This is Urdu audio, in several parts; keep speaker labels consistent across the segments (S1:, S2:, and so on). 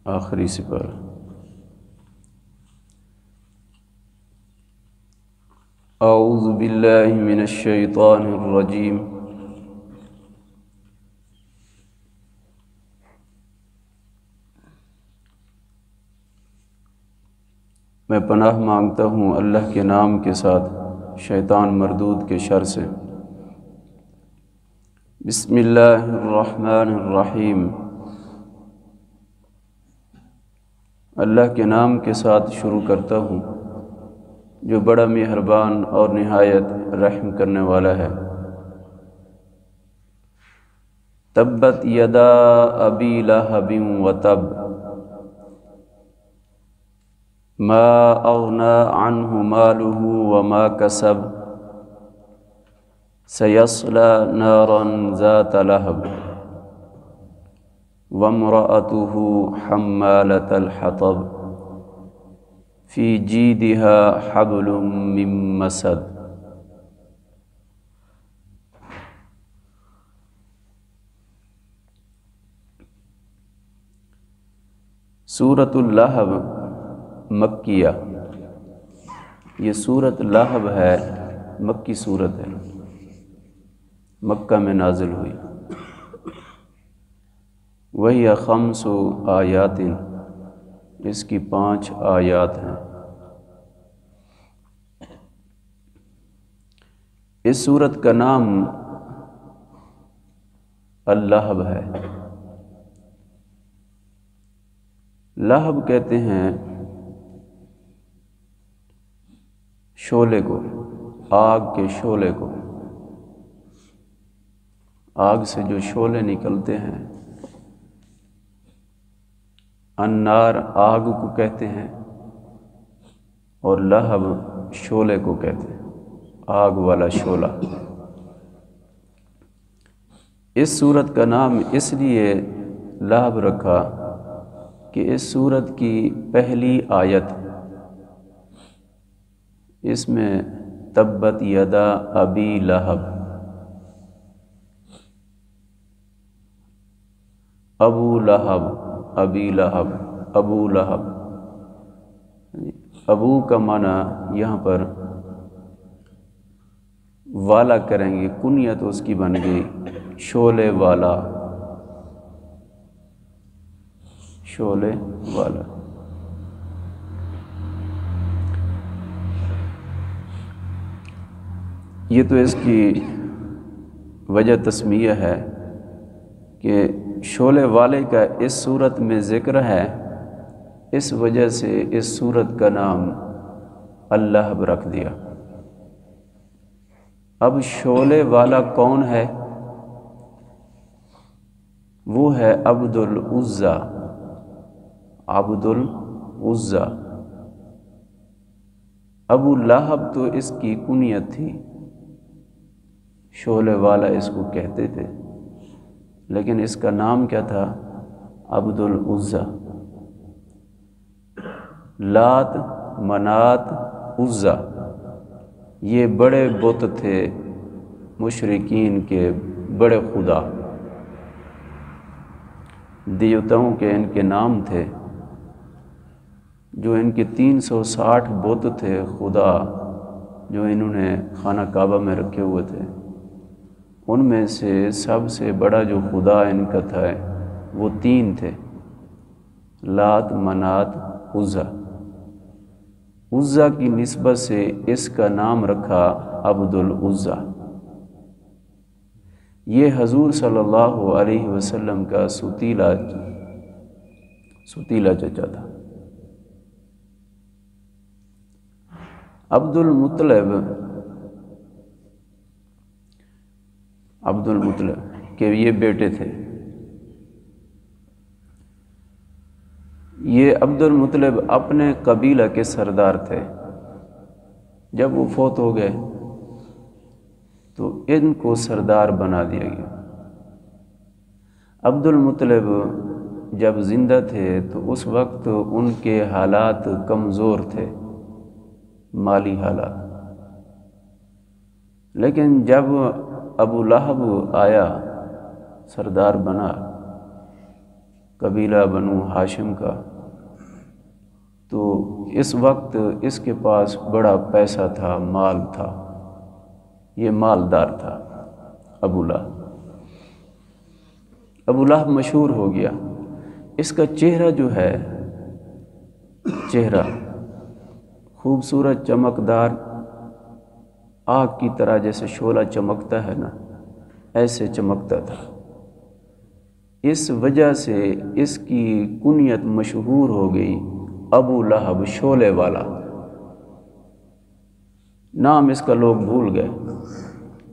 S1: آخری سپارہ۔ اعوذ باللہ من الشیطان الرجیم۔ میں پناہ مانگتا ہوں اللہ کے نام کے ساتھ شیطان مردود کے شر سے۔ بسم اللہ الرحمن الرحیم۔ اللہ کے نام کے ساتھ شروع کرتا ہوں جو بڑا مہربان اور نہایت رحم کرنے والا ہے۔ تبت یدا ابی لہب وتب ما اغنى عنہ مالہ وما کسب سیصلی نارا ذات لہب وامرأته حمالة الحطب في جيدها حبل من مسد۔ سورۃ اللہب مکیہ، یہ سورۃ لہب ہے، مکی سورت ہے، مکہ میں نازل ہوئی۔ وہی خمس آیات، اس کی 5 آیات ہیں۔ اس سورت کا نام اللہب ہے۔ لہب کہتے ہیں شعلے کو، آگ کے شعلے کو، آگ سے جو شعلے نکلتے ہیں۔ النار آگ کو کہتے ہیں اور لہب شعلے کو کہتے ہیں، آگ والا شعلہ۔ اس سورت کا نام اس لیے لہب رکھا کہ اس سورت کی پہلی آیت، اس میں تبت یدا ابی لہب، ابو لہب، ابی لہب، ابو لہب، ابو کا معنی یہاں پر والا کریں گے، کنیت اس کی بن گئی شعلے والا، شعلے والا۔ یہ تو اس کی وجہ تسمیہ ہے کہ شعلے والے کا اس صورت میں ذکر ہے، اس وجہ سے اس صورت کا نام اللہب رکھ دیا۔ اب شعلے والا کون ہے؟ وہ ہے عبد العزیٰ، عبد العزیٰ۔ ابو لہب تو اس کی کنیت تھی، شعلے والا اس کو کہتے تھے، لیکن اس کا نام کیا تھا؟ عبد العزیٰ۔ لات، منات، عزیٰ، یہ بڑے بت تھے مشرکین کے، بڑے خدا، دیوتاؤں کے ان کے نام تھے، جو ان کے 360 بت تھے خدا، جو انہوں نے خانہ کعبہ میں رکھے ہوئے تھے۔ ان میں سے سب سے بڑا جو خدا ان کا تھا وہ 3 تھے، لات، منات، عزیٰ۔ عزیٰ کی نسبت سے اس کا نام رکھا عبد العزیٰ۔ یہ حضور صلی اللہ علیہ وسلم کا ستیلا چچا تھا۔ عبد المطلب کے یہ بیٹے تھے۔ یہ عبد المطلب اپنے قبیلہ کے سردار تھے۔ جب وہ فوت ہو گئے تو ان کو سردار بنا دیا گیا۔ عبد المطلب جب زندہ تھے تو اس وقت ان کے حالات کمزور تھے، مالی حالات، لیکن جب ابو لہب آیا، سردار بنا، قبیلہ بنو ہاشم کا، تو اس وقت اس کے پاس بڑا پیسہ تھا، مال تھا، یہ مالدار تھا ابو لہب۔ ابو لہب مشہور ہو گیا، اس کا چہرہ جو ہے، چہرہ خوبصورت چمکدار، آگ کی طرح جیسے شعلہ چمکتا ہے نا، ایسے چمکتا تھا۔ اس وجہ سے اس کی کنیت مشہور ہو گئی، ابو لہب شعلے والا، نام اس کا لوگ بھول گئے،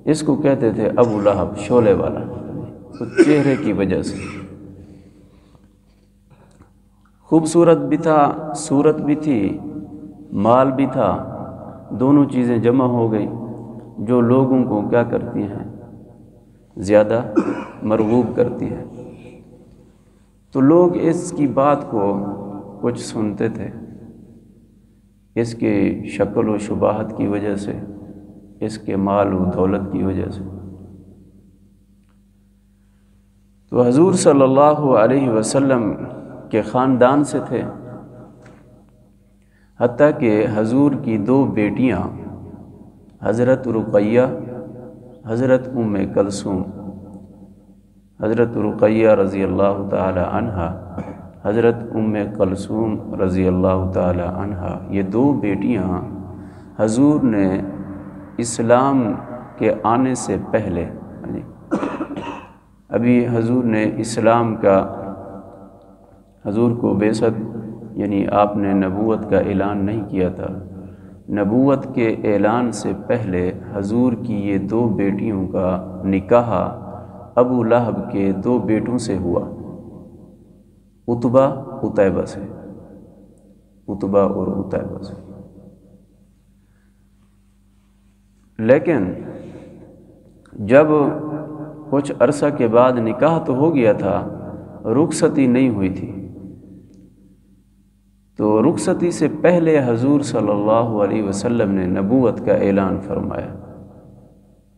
S1: اس کو کہتے تھے ابو لہب شعلے والا، تو چہرے کی وجہ سے۔ خوبصورت بھی تھا، صورت بھی تھی، مال بھی تھا، دونوں چیزیں جمع ہو گئی، جو لوگوں کو کیا کرتی ہیں، زیادہ مرغوب کرتی ہیں۔ تو لوگ اس کی بات کو کچھ سنتے تھے، اس کے شکل و شباہت کی وجہ سے، اس کے مال و دولت کی وجہ سے۔ تو حضور صلی اللہ علیہ وسلم کے خاندان سے تھے، حتیٰ کہ حضور کی 2 بیٹیاں حضرت رقیہ، حضرت ام کلثوم، حضرت رقیہ رضی اللہ تعالی عنہا، حضرت ام کلثوم رضی اللہ تعالی عنہا، یہ 2 بیٹیاں حضور نے اسلام کے آنے سے پہلے، ابھی حضور نے اسلام کا، حضور کو بعثت یعنی آپ نے نبوت کا اعلان نہیں کیا تھا، نبوت کے اعلان سے پہلے حضور کی یہ 2 بیٹیوں کا نکاح ابو لہب کے 2 بیٹوں سے ہوا، عتبہ عتیبہ سے، عتبہ اور عتیبہ سے۔ لیکن جب کچھ عرصہ کے بعد نکاح تو ہو گیا تھا، رخصتی نہیں ہوئی تھی، تو رخصتی سے پہلے حضور صلی اللہ علیہ وسلم نے نبوت کا اعلان فرمایا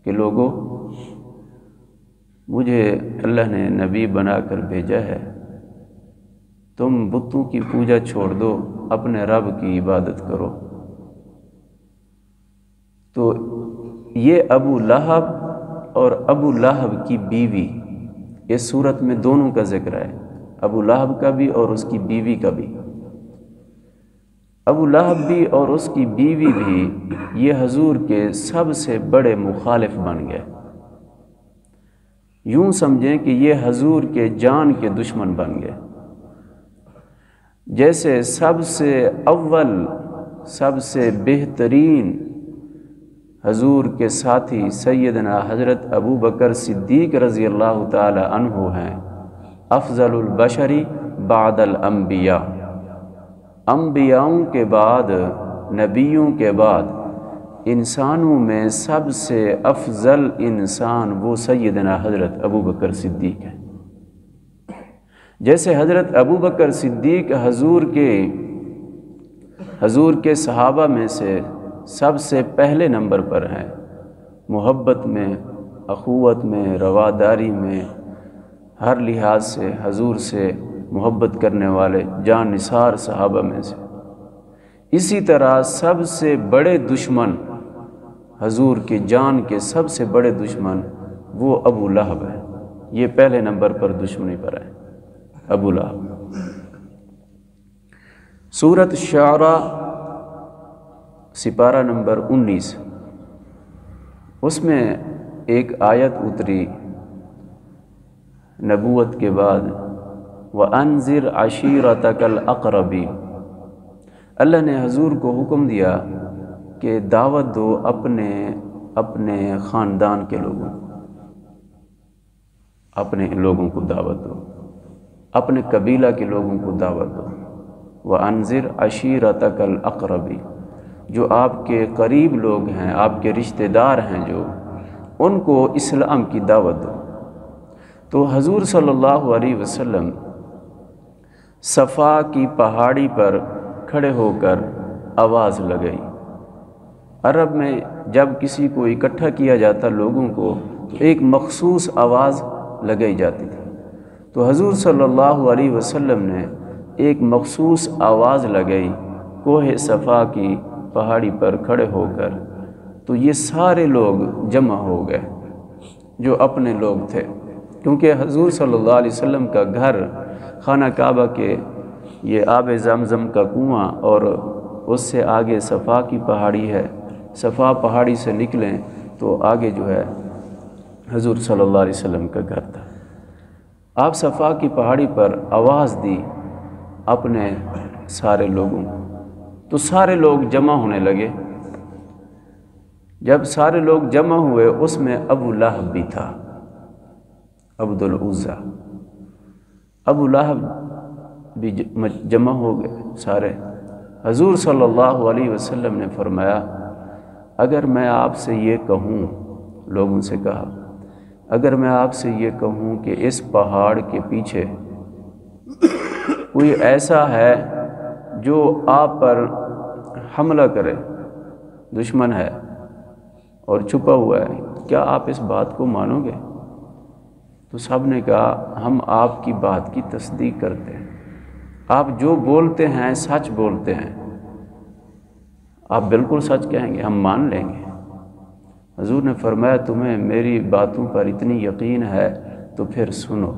S1: کہ لوگو، مجھے اللہ نے نبی بنا کر بھیجا ہے، تم بتوں کی پوجا چھوڑ دو، اپنے رب کی عبادت کرو۔ تو یہ ابو لہب اور ابو لہب کی بیوی، اس صورت میں دونوں کا ذکر ہے، ابو لہب کا بھی اور اس کی بیوی کا بھی۔ ابو لہب بھی اور اس کی بیوی بھی یہ حضور کے سب سے بڑے مخالف بن گئے، یوں سمجھیں کہ یہ حضور کے جان کے دشمن بن گئے۔ جیسے سب سے اول، سب سے بہترین حضور کے ساتھی سیدنا حضرت ابو بکر صدیق رضی اللہ تعالی عنہ ہیں، افضل البشری بعد الانبیاء، انبیاؤں کے بعد، نبیوں کے بعد انسانوں میں سب سے افضل انسان وہ سیدنا حضرت ابو بکر صدیق ہیں۔ جیسے حضرت ابو بکر صدیق حضور کے صحابہ میں سے سب سے پہلے نمبر پر ہیں، محبت میں، اخوت میں، رواداری میں، ہر لحاظ سے حضور سے محبت کرنے والے جان نثار صحابہ میں سے۔ اسی طرح سب سے بڑے دشمن، حضور کی جان کے سب سے بڑے دشمن وہ ابو لہب ہے، یہ پہلے نمبر پر دشمنی پر ہے، ابو لہب۔ سورۃ شعراء سپارہ نمبر 19، اس میں ایک آیت اتری نبوت کے بعد، وَأَنذِرْ عَشِيرَتَكَ الْأَقْرَبِينَ، اللہ نے حضور کو حکم دیا کہ دعوت دو اپنے خاندان کے لوگوں، اپنے لوگوں کو دعوت دو، اپنے قبیلہ کے لوگوں کو دعوت دو۔ وَأَنذِرْ عَشِيرَتَكَ الْأَقْرَبِينَ، جو آپ کے قریب لوگ ہیں، آپ کے رشتہ دار ہیں، جو ان کو اسلام کی دعوت دو۔ تو حضور صلی اللہ علیہ وسلم صفا کی پہاڑی پر کھڑے ہو کر آواز لگائی۔ عرب میں جب کسی کو اکٹھا کیا جاتا لوگوں کو، تو ایک مخصوص آواز لگائی جاتی تھی، تو حضور صلی اللہ علیہ وسلم نے ایک مخصوص آواز لگائی کوہ صفا کی پہاڑی پر کھڑے ہو کر، تو یہ سارے لوگ جمع ہو گئے جو اپنے لوگ تھے، کیونکہ حضور صلی اللہ علیہ وسلم کا گھر خانہ کعبہ کے یہ آب زمزم کا کنواں اور اس سے آگے صفا کی پہاڑی ہے، صفا پہاڑی سے نکلیں تو آگے جو ہے حضور صلی اللہ علیہ وسلم کا گھر تھا۔ آپ صفا کی پہاڑی پر آواز دی اپنے سارے لوگوں کو، تو سارے لوگ جمع ہونے لگے۔ جب سارے لوگ جمع ہوئے اس میں ابو لہب بھی تھا، عبد العزیٰ۔ ابو لہب بھی جمع ہو گئے سارے۔ حضور صلی اللہ علیہ وسلم نے فرمایا اگر میں آپ سے یہ کہوں، لوگوں سے کہا، اگر میں آپ سے یہ کہوں کہ اس پہاڑ کے پیچھے کوئی ایسا ہے جو آپ پر حملہ کرے، دشمن ہے اور چھپا ہوا ہے، کیا آپ اس بات کو مانو گے؟ تو سب نے کہا ہم آپ کی بات کی تصدیق کرتے ہیں، آپ جو بولتے ہیں سچ بولتے ہیں، آپ بالکل سچ کہیں گے، ہم مان لیں گے۔ حضور نے فرمایا تمہیں میری باتوں پر اتنی یقین ہے تو پھر سنو۔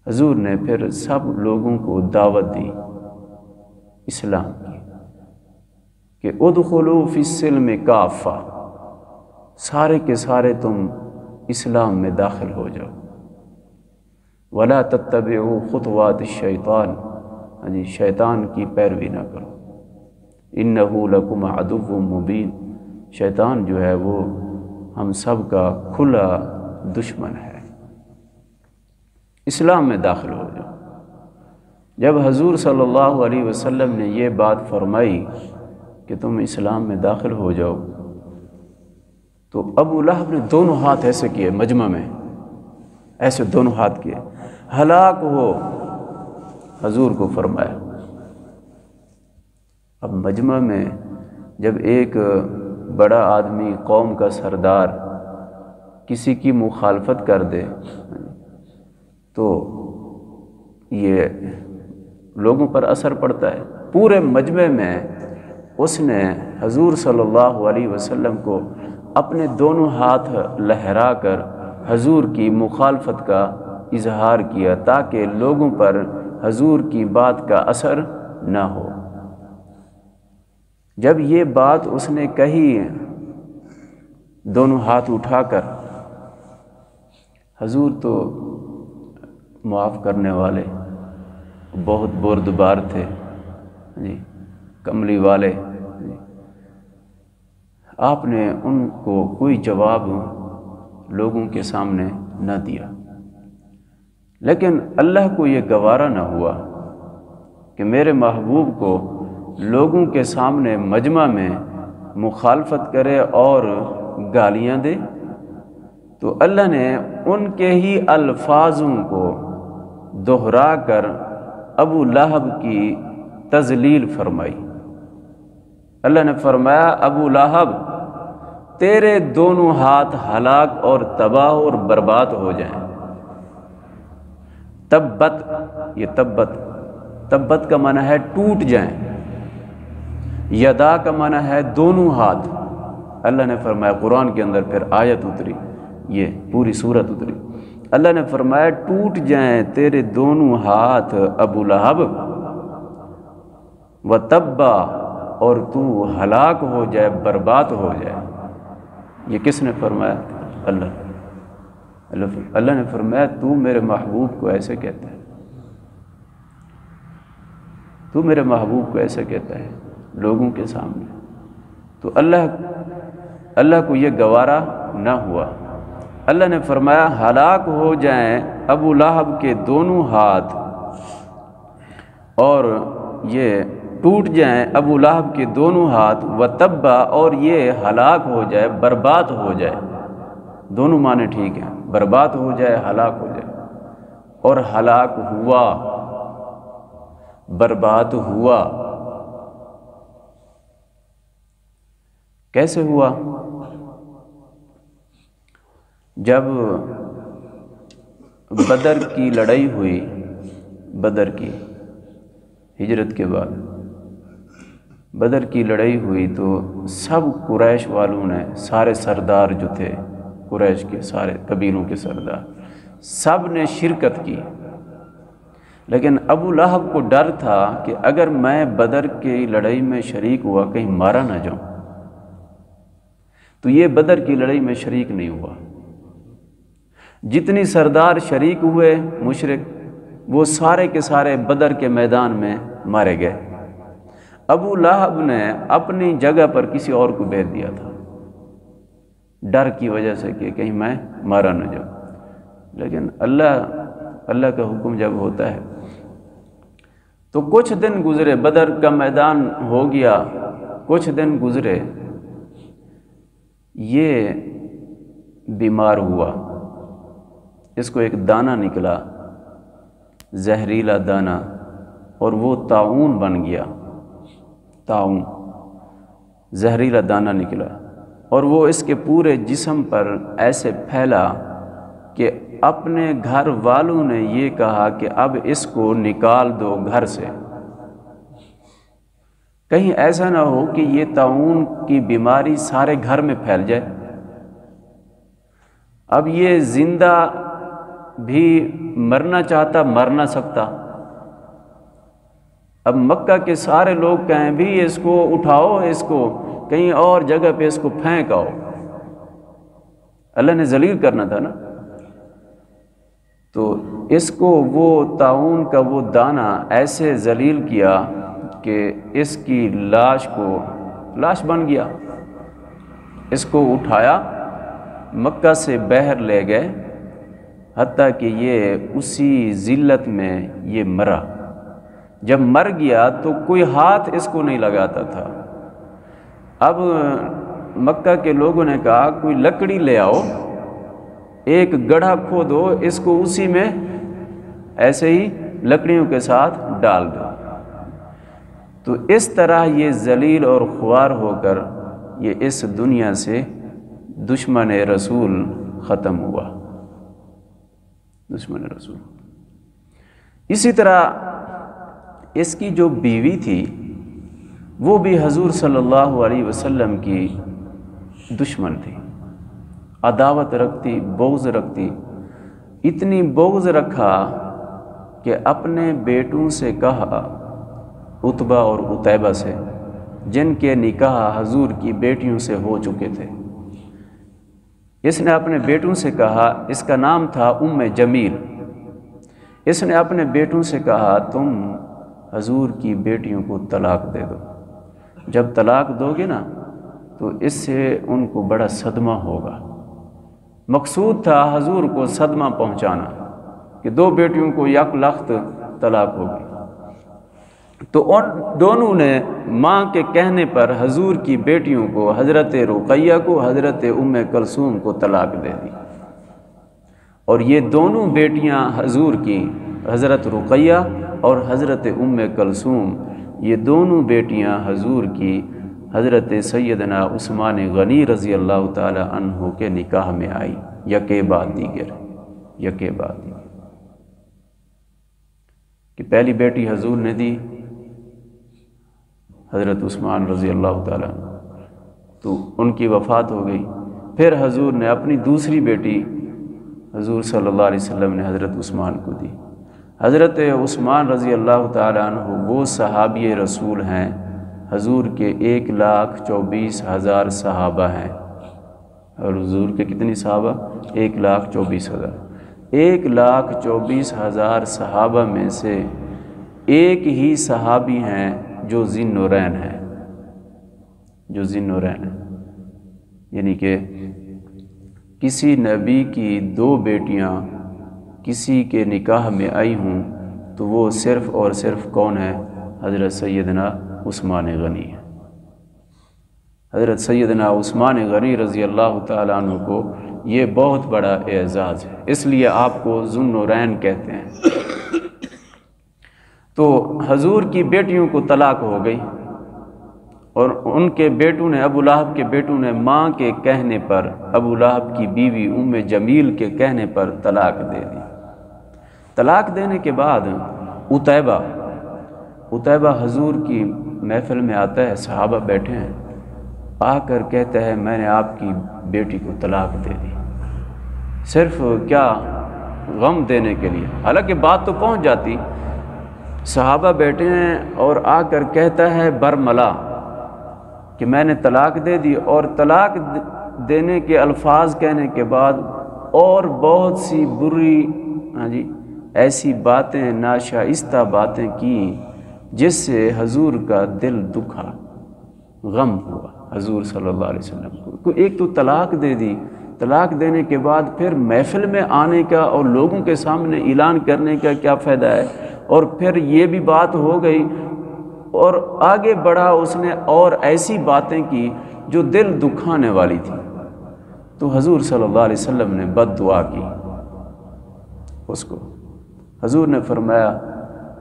S1: حضور نے پھر سب لوگوں کو دعوت دی اسلام کی کہ ادخلوا فی السلم کافہ، سارے کے سارے تم اسلام میں داخل ہو جاؤ۔ ولا تتبعوا خطوات الشیطان، جی شیطان کی پیروی نہ کرو، انہ لکم عدو مبین، شیطان جو ہے وہ ہم سب کا کھلا دشمن ہے، اسلام میں داخل ہو جاؤ۔ جب حضور صلی اللہ علیہ وسلم نے یہ بات فرمائی کہ تم اسلام میں داخل ہو جاؤ، تو ابو لہب نے دونوں ہاتھ ایسے کیے، مجمع میں ایسے دونوں ہاتھ کیے، ہلاک ہو، حضور کو فرمایا۔ اب مجمع میں جب ایک بڑا آدمی، قوم کا سردار کسی کی مخالفت کر دے تو یہ لوگوں پر اثر پڑتا ہے۔ پورے مجمع میں اس نے حضور صلی اللہ علیہ وسلم کو اپنے دونوں ہاتھ لہرا کر حضور کی مخالفت کا اظہار کیا تاکہ لوگوں پر حضور کی بات کا اثر نہ ہو۔ جب یہ بات اس نے کہی دونوں ہاتھ اٹھا کر، حضور تو معاف کرنے والے، بہت بردبار تھے جی، کملی والے جی، آپ نے ان کو کوئی جواب لوگوں کے سامنے نہ دیا، لیکن اللہ کو یہ گوارا نہ ہوا کہ میرے محبوب کو لوگوں کے سامنے مجمع میں مخالفت کرے اور گالیاں دے، تو اللہ نے ان کے ہی الفاظوں کو دہرا کر ابو لہب کی تذلیل فرمائی۔ اللہ نے فرمایا ابو لہب تیرے دونوں ہاتھ ہلاک اور تباہ اور برباد ہو جائیں۔ تبت، یہ تبت کا معنی ہے ٹوٹ جائیں، یدا کا معنی ہے دونوں ہاتھ۔ اللہ نے فرمایا قرآن کے اندر پھر آیت اتری، یہ پوری سورت اتری، اللہ نے فرمایا ٹوٹ جائیں تیرے دونوں ہاتھ ابو لہب، وتبا، اور تو ہلاک ہو جائے، برباد ہو جائے۔ یہ کس نے فرمایا؟ اللہ نے فرمایا تو میرے محبوب کو ایسے کہتا ہے، تو میرے محبوب کو ایسے کہتا ہے لوگوں کے سامنے، تو اللہ کو یہ گوارا نہ ہوا۔ اللہ نے فرمایا ہلاک ہو جائیں ابو لہب کے دونوں ہاتھ، اور یہ ٹوٹ جائیں ابو لہب کے دونوں ہاتھ، وتبا، اور یہ ہلاک ہو جائے، برباد ہو جائے، دونوں معنی ٹھیک ہیں، برباد ہو جائے، ہلاک ہو جائے، اور ہلاک ہوا، برباد ہوا۔ کیسے ہوا؟ جب بدر کی لڑائی ہوئی، بدر کی ہجرت کے بعد بدر کی لڑائی ہوئی تو سب قریش والوں نے، سارے سردار جو تھے قریش کے، سارے قبیلوں کے سردار، سب نے شرکت کی، لیکن ابو لہب کو ڈر تھا کہ اگر میں بدر کی لڑائی میں شریک ہوا کہیں مارا نہ جاؤں، تو یہ بدر کی لڑائی میں شریک نہیں ہوا۔ جتنی سردار شریک ہوئے مشرک، وہ سارے کے سارے بدر کے میدان میں مارے گئے۔ ابو لہب نے اپنی جگہ پر کسی اور کو بھیج دیا تھا، ڈر کی وجہ سے کہ کہیں میں مارا نہ جاؤں۔ لیکن اللہ کا حکم جب ہوتا ہے تو کچھ دن گزرے، بدر کا میدان ہو گیا، کچھ دن گزرے، یہ بیمار ہوا، اس کو ایک دانہ نکلا، زہریلا دانہ، اور وہ طاعون بن گیا، طاعون، زہریلا دانہ نکلا، اور وہ اس کے پورے جسم پر ایسے پھیلا کہ اپنے گھر والوں نے یہ کہا کہ اب اس کو نکال دو گھر سے، کہیں ایسا نہ ہو کہ یہ طاعون کی بیماری سارے گھر میں پھیل جائے۔ اب یہ زندہ بھی مرنا چاہتا، مر نہ سکتا۔ اب مکہ کے سارے لوگ کہیں بھی اس کو اٹھاؤ، اس کو کہیں اور جگہ پہ اس کو پھینک آؤ، اللہ نے ذلیل کرنا تھا نا۔ تو اس کو وہ طاعون کا وہ دانہ ایسے ذلیل کیا کہ اس کی لاش بن گیا۔ اس کو اٹھایا، مکہ سے باہر لے گئے، حتیٰ کہ یہ اسی ذلت میں یہ مرا۔ جب مر گیا تو کوئی ہاتھ اس کو نہیں لگاتا تھا۔ اب مکہ کے لوگوں نے کہا کوئی لکڑی لے آؤ، ایک گڑھا کھودو، اس کو اسی میں ایسے ہی لکڑیوں کے ساتھ ڈال دو۔ تو اس طرح یہ ذلیل اور خوار ہو کر یہ اس دنیا سے دشمن رسول ختم ہوا، دشمن رسول۔ اسی طرح اس کی جو بیوی تھی وہ بھی حضور صلی اللہ علیہ وسلم کی دشمن تھی، عداوت رکھتی، بغض رکھتی، اتنی بغض رکھا کہ اپنے بیٹوں سے کہا، عتبہ اور عتیبہ سے، جن کے نکاح حضور کی بیٹیوں سے ہو چکے تھے، اس نے اپنے بیٹوں سے کہا، اس کا نام تھا ام جمیل، اس نے اپنے بیٹوں سے کہا تم حضور کی بیٹیوں کو طلاق دے دو، جب طلاق دو گے نا تو اس سے ان کو بڑا صدمہ ہوگا۔ مقصود تھا حضور کو صدمہ پہنچانا کہ دو بیٹیوں کو یک لخت طلاق ہوگی۔ تو ان دونوں نے ماں کے کہنے پر حضور کی بیٹیوں کو، حضرت رقیہ کو، حضرت ام کلثوم کو طلاق دے دی، اور یہ دونوں بیٹیاں حضور کی، حضرت رقیہ اور حضرت ام کلثوم، یہ دونوں بیٹیاں حضور کی حضرت سیدنا عثمان غنی رضی اللہ تعالی عنہ کے نکاح میں آئی، یکے بعد دیگر، یکے بعد دیگر، کہ پہلی بیٹی حضور نے دی حضرت عثمان رضی اللہ تعالیٰ عنہ، تو ان کی وفات ہو گئی۔ پھر حضور نے اپنی دوسری بیٹی حضور صلی اللہ علیہ وسلم نے حضرت عثمان کو دی۔ حضرت عثمان رضی اللہ تعالیٰ عنہ وہ صحابی رسول ہیں، حضور کے 1,24,000 صحابہ ہیں، اور حضور کے کتنی صحابہ؟ 1,24,000۔ 1,24,000 صحابہ میں سے ایک ہی صحابی ہیں جو ذی النورین ہیں، جو ذی النورین ہیں، یعنی کہ کسی نبی کی 2 بیٹیاں کسی کے نکاح میں آئی ہوں تو وہ صرف اور صرف کون ہے؟ حضرت سیدنا عثمان غنی ہے۔ حضرت سیدنا عثمان غنی رضی اللہ تعالیٰ عنہ کو یہ بہت بڑا اعزاز ہے، اس لیے آپ کو ذو النورین کہتے ہیں۔ تو حضور کی بیٹیوں کو طلاق ہو گئی، اور ان کے بیٹوں نے، ابو لہب کے بیٹوں نے ماں کے کہنے پر، ابو لہب کی بیوی ام جمیل کے کہنے پر طلاق دے دی۔ طلاق دینے کے بعد عتیبہ حضور کی محفل میں آتا ہے، صحابہ بیٹھے ہیں، آ کر کہتا ہے میں نے آپ کی بیٹی کو طلاق دے دی، صرف کیا غم دینے کے لیے، حالانکہ بات تو پہنچ جاتی۔ صحابہ بیٹھے ہیں اور آ کر کہتا ہے برملا کہ میں نے طلاق دے دی، اور طلاق دینے کے الفاظ کہنے کے بعد اور بہت سی بری ایسی باتیں، ناشائستہ باتیں کی جس سے حضور کا دل دکھا، غم ہوا حضور صلی اللہ علیہ وسلم کو۔ ایک تو طلاق دے دی، طلاق دینے کے بعد پھر محفل میں آنے کا اور لوگوں کے سامنے اعلان کرنے کا کیا فائدہ ہے، اور پھر یہ بھی بات ہو گئی، اور آگے بڑھا اس نے اور ایسی باتیں کی جو دل دکھانے والی تھی۔ تو حضور صلی اللہ علیہ وسلم نے بد دعا کی اس کو۔ حضور نے فرمایا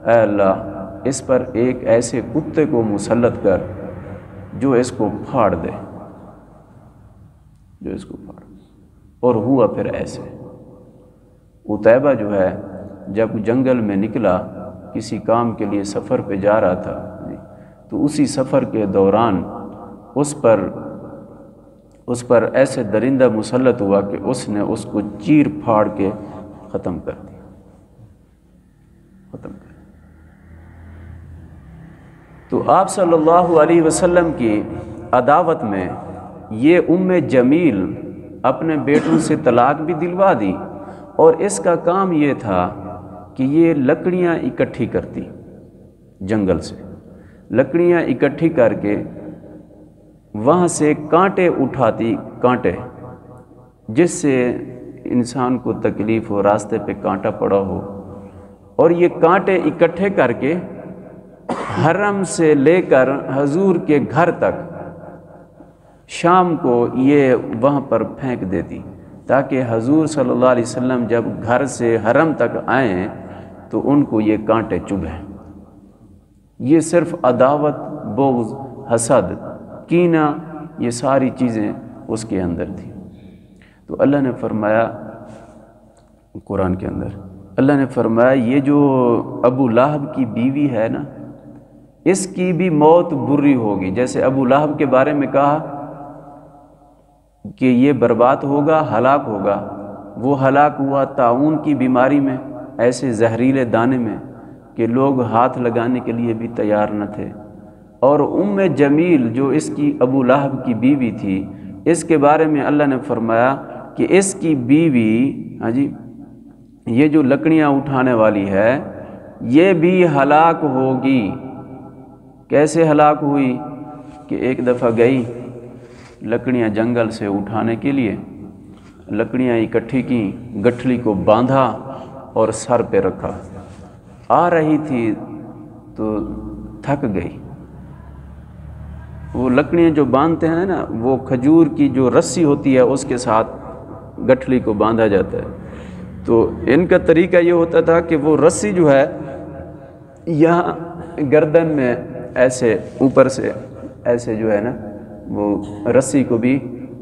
S1: اے اللہ اس پر ایک ایسے کتے کو مسلط کر جو اس کو پھاڑ دے، اور ہوا پھر ایسے۔ عتیبہ جو ہے جب جنگل میں نکلا کسی کام کے لیے سفر پہ جا رہا تھا، تو اسی سفر کے دوران اس پر ایسے درندہ مسلط ہوا کہ اس نے اس کو چیر پھاڑ کے ختم کر دیا۔ تو آپ صلی اللہ علیہ وسلم کی عداوت میں یہ جمیل اپنے بیٹوں سے طلاق بھی دلوا دی، اور اس کا کام یہ تھا کہ یہ لکڑیاں اکٹھی کرتی، جنگل سے لکڑیاں اکٹھی کر کے وہاں سے کانٹے اٹھاتی، کانٹے جس سے انسان کو تکلیف ہو، راستے پہ کانٹا پڑا ہو، اور یہ کانٹے اکٹھے کر کے حرم سے لے کر حضور کے گھر تک شام کو یہ وہاں پر پھینک دیتی، تاکہ حضور صلی اللہ علیہ وسلم جب گھر سے حرم تک آئیں تو ان کو یہ کانٹے چبھیں۔ یہ صرف عداوت، بغض، حسد، کینہ، یہ ساری چیزیں اس کے اندر تھیں۔ تو اللہ نے فرمایا قرآن کے اندر، اللہ نے فرمایا یہ جو ابو لہب کی بیوی ہے نا، اس کی بھی موت بری ہوگی۔ جیسے ابو لہب کے بارے میں کہا کہ یہ برباد ہوگا، ہلاک ہوگا، وہ ہلاک ہوا طاعون کی بیماری میں، ایسے زہریلے دانے میں کہ لوگ ہاتھ لگانے کے لیے بھی تیار نہ تھے۔ اور جمیل جو اس کی ابو لہب کی بیوی تھی، اس کے بارے میں اللہ نے فرمایا کہ اس کی بیوی یہ جو لکڑیاں اٹھانے والی ہے یہ بھی ہلاک ہوگی۔ کیسے ہلاک ہوئی کہ ایک دفعہ گئی لکڑیاں جنگل سے اٹھانے کے لیے، لکڑیاں اکٹھی کی، گٹھلی کو باندھا اور سر پہ رکھا، آ رہی تھی تو تھک گئی۔ وہ لکڑیاں جو باندھتے ہیں نا، وہ کھجور کی جو رسی ہوتی ہے اس کے ساتھ گٹھلی کو باندھا جاتا ہے۔ تو ان کا طریقہ یہ ہوتا تھا کہ وہ رسی جو ہے یہاں گردن میں ایسے اوپر سے ایسے جو ہے نا، وہ رسی کو بھی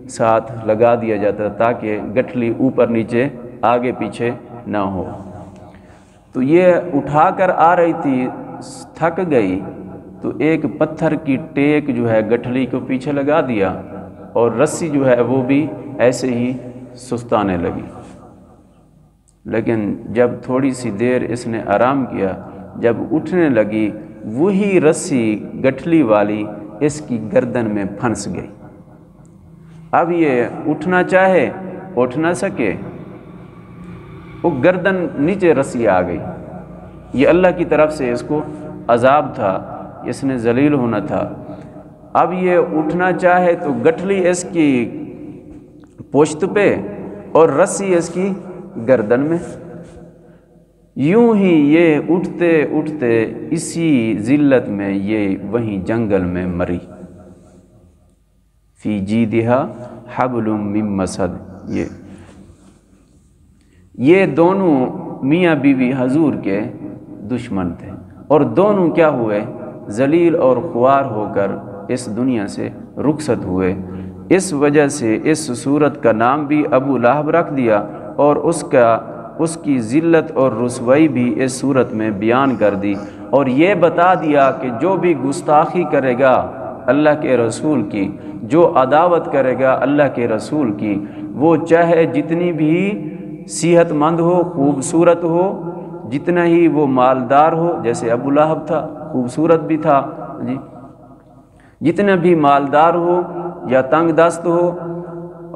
S1: ساتھ لگا دیا جاتا تاکہ گٹھلی اوپر نیچے آگے پیچھے نہ ہو۔ تو یہ اٹھا کر آ رہی تھی، تھک گئی تو ایک پتھر کی ٹیک جو ہے گٹھلی کو پیچھے لگا دیا، اور رسی جو ہے وہ بھی ایسے ہی سستانے لگی۔ لیکن جب تھوڑی سی دیر اس نے آرام کیا، جب اٹھنے لگی وہی رسی گٹھلی والی اس کی گردن میں پھنس گئی۔ اب یہ اٹھنا چاہے اٹھ نہ سکے، وہ گردن نیچے رسی آ گئی۔ یہ اللہ کی طرف سے اس کو عذاب تھا، اس نے ذلیل ہونا تھا۔ اب یہ اٹھنا چاہے تو گٹھلی اس کی پشت پہ اور رسی اس کی گردن میں۔ یوں ہی یہ اٹھتے اٹھتے اسی ذلت میں یہ وہیں جنگل میں مری۔ فی جیدہا حبل من مسد۔ یہ دونوں میاں بیوی حضور کے دشمن تھے، اور دونوں کیا ہوئے؟ ذلیل اور خوار ہو کر اس دنیا سے رخصت ہوئے۔ اس وجہ سے اس سورت کا نام بھی ابو لہب رکھ دیا، اور اس کا اس کی ذلت اور رسوائی بھی اس صورت میں بیان کر دی، اور یہ بتا دیا کہ جو بھی گستاخی کرے گا اللہ کے رسول کی، جو عداوت کرے گا اللہ کے رسول کی، وہ چاہے جتنی بھی صحت مند ہو، خوبصورت ہو، جتنا ہی وہ مالدار ہو، جیسے ابو لہب تھا خوبصورت بھی تھا جی، جتنا بھی مالدار ہو یا تنگ دست ہو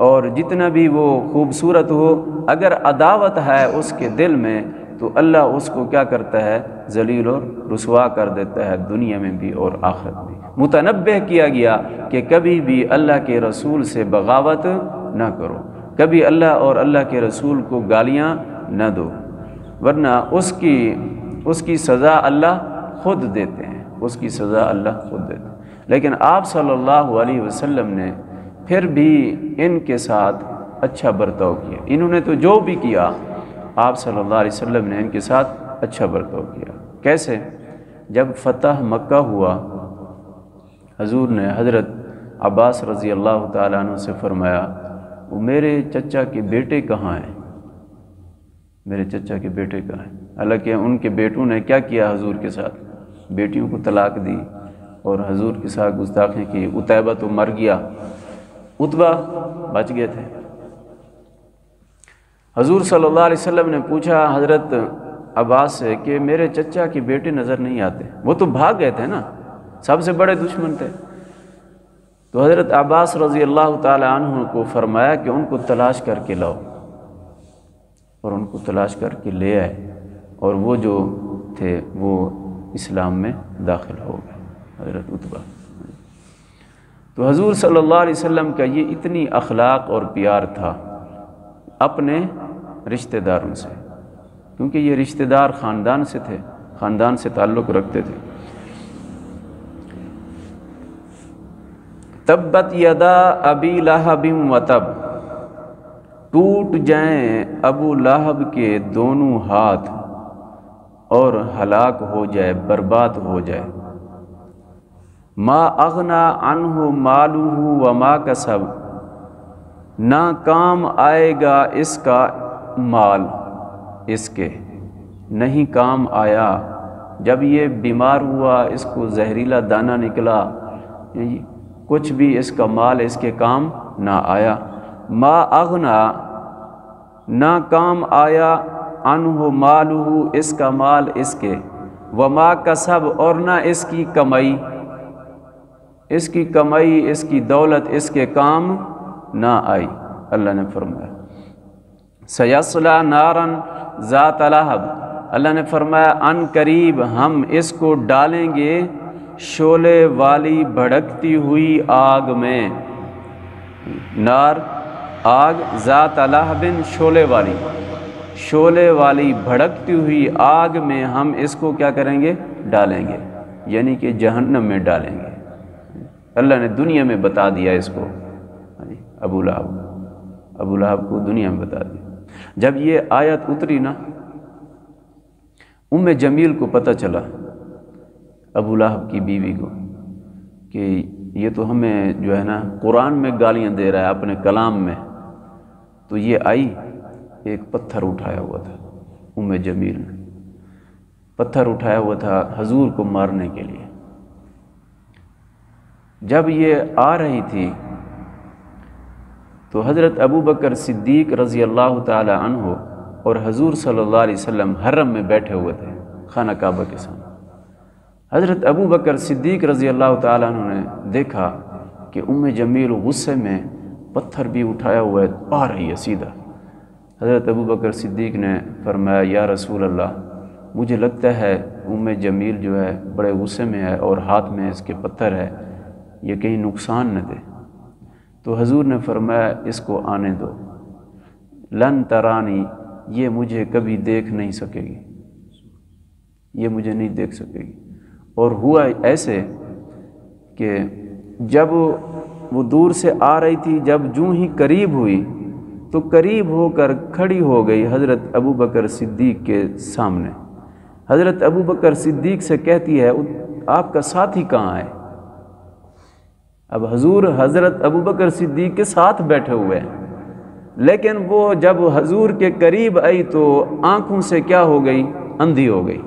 S1: اور جتنا بھی وہ خوبصورت ہو، اگر عداوت ہے اس کے دل میں تو اللہ اس کو کیا کرتا ہے؟ ذلیل اور رسوا کر دیتا ہے، دنیا میں بھی اور آخرت میں۔ متنبہ کیا گیا کہ کبھی بھی اللہ کے رسول سے بغاوت نہ کرو، کبھی اللہ اور اللہ کے رسول کو گالیاں نہ دو، ورنہ اس کی سزا اللہ خود دیتے ہیں، اس کی سزا اللہ خود دیتے ہیں۔ لیکن آپ صلی اللہ علیہ وسلم نے پھر بھی ان کے ساتھ اچھا برتاؤ کیا، انہوں نے تو جو بھی کیا آپ صلی اللہ علیہ وسلم نے ان کے ساتھ اچھا برتاؤ کیا۔ کیسے؟ جب فتح مکہ ہوا، حضور نے حضرت عباس رضی اللہ تعالیٰ عنہ سے فرمایا، وہ میرے چچا کے بیٹے کہاں ہیں؟ میرے چچا کے بیٹے کہاں ہیں؟ حالانکہ ان کے بیٹوں نے کیا کیا حضور کے ساتھ؟ بیٹیوں کو طلاق دی اور حضور کے ساتھ گستاخی کی۔ عتیبہ تو مر گیا، عتبہ بچ گئے تھے۔ حضور صلی اللہ علیہ وسلم نے پوچھا حضرت عباس سے کہ میرے چچا کے بیٹے نظر نہیں آتے، وہ تو بھاگ گئے تھے نا، سب سے بڑے دشمن تھے۔ تو حضرت عباس رضی اللہ تعالی عنہ کو فرمایا کہ ان کو تلاش کر کے لاؤ، اور ان کو تلاش کر کے لے آئے، اور وہ جو تھے وہ اسلام میں داخل ہو گئے، حضرت عتبہ۔ تو حضور صلی اللہ علیہ وسلم کا یہ اتنی اخلاق اور پیار تھا اپنے رشتہ داروں سے، کیونکہ یہ رشتہ دار خاندان سے تھے، خاندان سے تعلق رکھتے تھے۔ تبت یدا ابی لہب وتب، ٹوٹ جائیں ابو لہب کے دونوں ہاتھ اور ہلاک ہو جائے، برباد ہو جائے۔ ما اغنا عنہ مالہ وما کسب، نہ کام آئے گا اس کا مال، اس کے نہیں کام آیا۔ جب یہ بیمار ہوا، اس کو زہریلا دانہ نکلا، کچھ بھی اس کا مال اس کے کام نہ آیا۔ ما اغنا، نہ کام آیا، عنہ مالہ، اس کا مال اس کے، وما کسب، اور نہ اس کی کمائی، اس کی کمائی، اس کی دولت اس کے کام نہ آئی۔ اللہ نے فرمایا سیصلی نارا ذات لہب، اللہ نے فرمایا ان قریب ہم اس کو ڈالیں گے شعلے والی بھڑکتی ہوئی آگ میں۔ نار آگ، ذات لہب شعلے والی، شعلے والی بھڑکتی ہوئی آگ میں ہم اس کو کیا کریں گے؟ ڈالیں گے، یعنی کہ جہنم میں ڈالیں گے۔ اللہ نے دنیا میں بتا دیا اس کو، ابو لہب کو دنیا میں بتا دیا۔ جب یہ آیت اتری نا، ام جمیل کو پتہ چلا، ابو لہب کی بیوی کو، کہ یہ تو ہمیں جو ہے نا قرآن میں گالیاں دے رہا ہے اپنے کلام میں، تو یہ آئی، ایک پتھر اٹھایا ہوا تھا ام جمیل نے، پتھر اٹھایا ہوا تھا حضور کو مارنے کے لیے۔ جب یہ آ رہی تھی تو حضرت ابو بکر صدیق رضی اللہ تعالی عنہ اور حضور صلی اللہ علیہ وسلم حرم میں بیٹھے ہوئے تھے خانہ کعبہ کے سامنے۔ حضرت ابو بکر صدیق رضی اللہ تعالی عنہ نے دیکھا کہ ام جمیل غصے میں پتھر بھی اٹھایا ہوا ہے، آ رہی ہے سیدھا۔ حضرت ابو بکر صدیق نے فرمایا یا رسول اللہ، مجھے لگتا ہے ام جمیل جو ہے بڑے غصے میں ہے اور ہاتھ میں اس کے پتھر ہے، یہ کہیں نقصان نہ دے۔ تو حضور نے فرمایا اس کو آنے دو، لن ترانی، یہ مجھے کبھی دیکھ نہیں سکے گی، یہ مجھے نہیں دیکھ سکے گی۔ اور ہوا ایسے کہ جب وہ دور سے آ رہی تھی، جب جوں ہی قریب ہوئی تو قریب ہو کر کھڑی ہو گئی حضرت ابو بکر صدیق کے سامنے۔ حضرت ابو بکر صدیق سے کہتی ہے آپ کا ساتھی کہاں ہے؟ اب حضور حضرت ابو بکر صدیق کے ساتھ بیٹھے ہوئے ہیں، لیکن وہ جب حضور کے قریب آئی تو آنکھوں سے کیا ہو گئی؟ اندھی ہو گئی،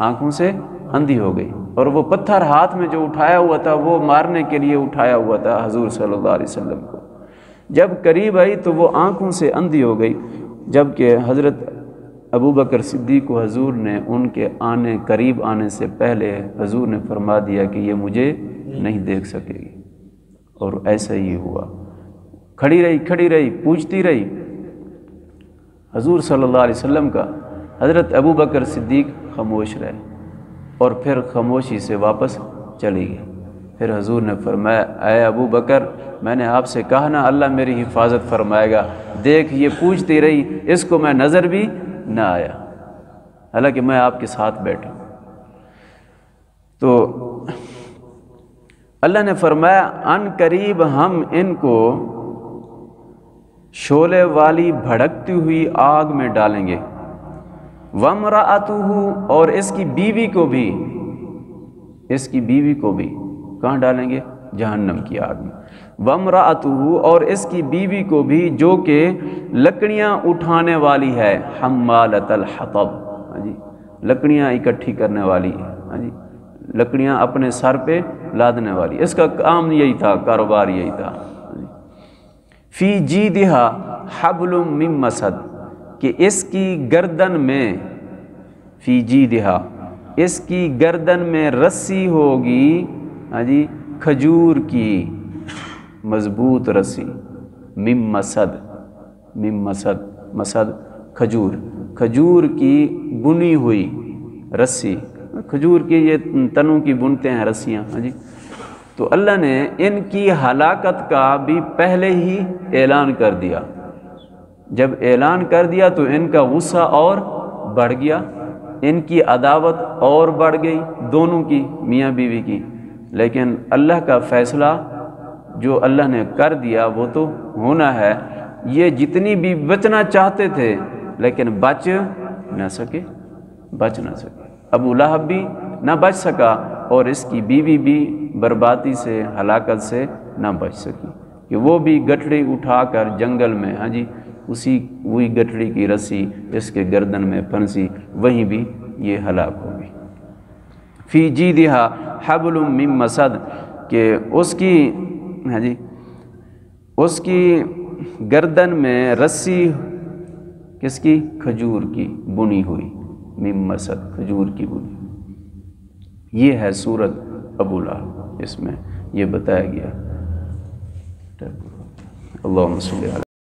S1: آنکھوں سے اندھی ہو گئی۔ اور وہ پتھر ہاتھ میں جو اٹھایا ہوا تھا وہ مارنے کے لیے اٹھایا ہوا تھا حضور صلی اللہ علیہ وسلم کو، جب قریب آئی تو وہ آنکھوں سے اندھی ہو گئی، جبکہ حضرت ابو بکر صدیق کو حضور نے ان کے قریب آنے سے پہلے حضور نے فرما دیا کہ یہ مجھے نہیں دیکھ سکے گی، اور ایسا ہی ہوا۔ کھڑی رہی پوچھتی رہی حضور صلی اللہ علیہ وسلم کا، حضرت ابو بکر صدیق خاموش رہے اور پھر خاموشی سے واپس چلی گئی۔ پھر حضور نے فرمایا اے ابو بکر، میں نے آپ سے کہا نا اللہ میری حفاظت فرمائے گا، دیکھ یہ پوچھتی رہی، اس کو میں نظر بھی نہ آیا، حالانکہ میں آپ کے ساتھ بیٹھا۔ تو اللہ نے فرمایا ان قریب ہم ان کو شعلے والی بھڑکتی ہوئی آگ میں ڈالیں گے، وَامْرَأَتُهُ اور اس کی بیوی کو بھی کہاں ڈالیں گے؟ جہنم کی آگ میں۔ وَامْرَأَتُهُ اور اس کی بیوی کو بھی جو کہ لکڑیاں اٹھانے والی ہے، حمالۃ الحطب، ہاں جی، لکڑیاں اکٹھی کرنے والی ہے، ہاں جی، لکڑیاں اپنے سر پہ لادنے والی، اس کا کام یہی تھا، کاروبار یہی تھا۔ فی جیدہا حبل من مسد کہ اس کی گردن میں، فی جیدہا اس کی گردن میں رسی ہوگی، ہاں جی، کھجور کی مضبوط رسی، من مسد مسد کھجور کی بنی ہوئی رسی، کھجور کی یہ تنوں کی بنتے ہیں رسیاں، ہاں جی۔ تو اللہ نے ان کی ہلاکت کا بھی پہلے ہی اعلان کر دیا، جب اعلان کر دیا تو ان کا غصہ اور بڑھ گیا، ان کی عداوت اور بڑھ گئی، دونوں کی، میاں بیوی کی۔ لیکن اللہ کا فیصلہ جو اللہ نے کر دیا وہ تو ہونا ہے، یہ جتنی بھی بچنا چاہتے تھے لیکن بچ نہ سکے، ابو لہب بھی نہ بچ سکا اور اس کی بیوی بھی بربادی سے، ہلاکت سے نہ بچ سکی، کہ وہ بھی گٹھڑی اٹھا کر جنگل میں، ہاں جی، وہی گٹھڑی کی رسی اس کے گردن میں پھنسی، وہیں بھی یہ ہلاک ہو گئی۔ فی جیدہا حبل من مسد کہ اس کی، ہاں جی، اس کی گردن میں رسی کس کی؟ کھجور کی بنی ہوئی، من مسد کھجور کی بنی۔ یہ ہے سورۃ ابو لہب، اس میں یہ بتایا گیا۔ اللہم صلی علی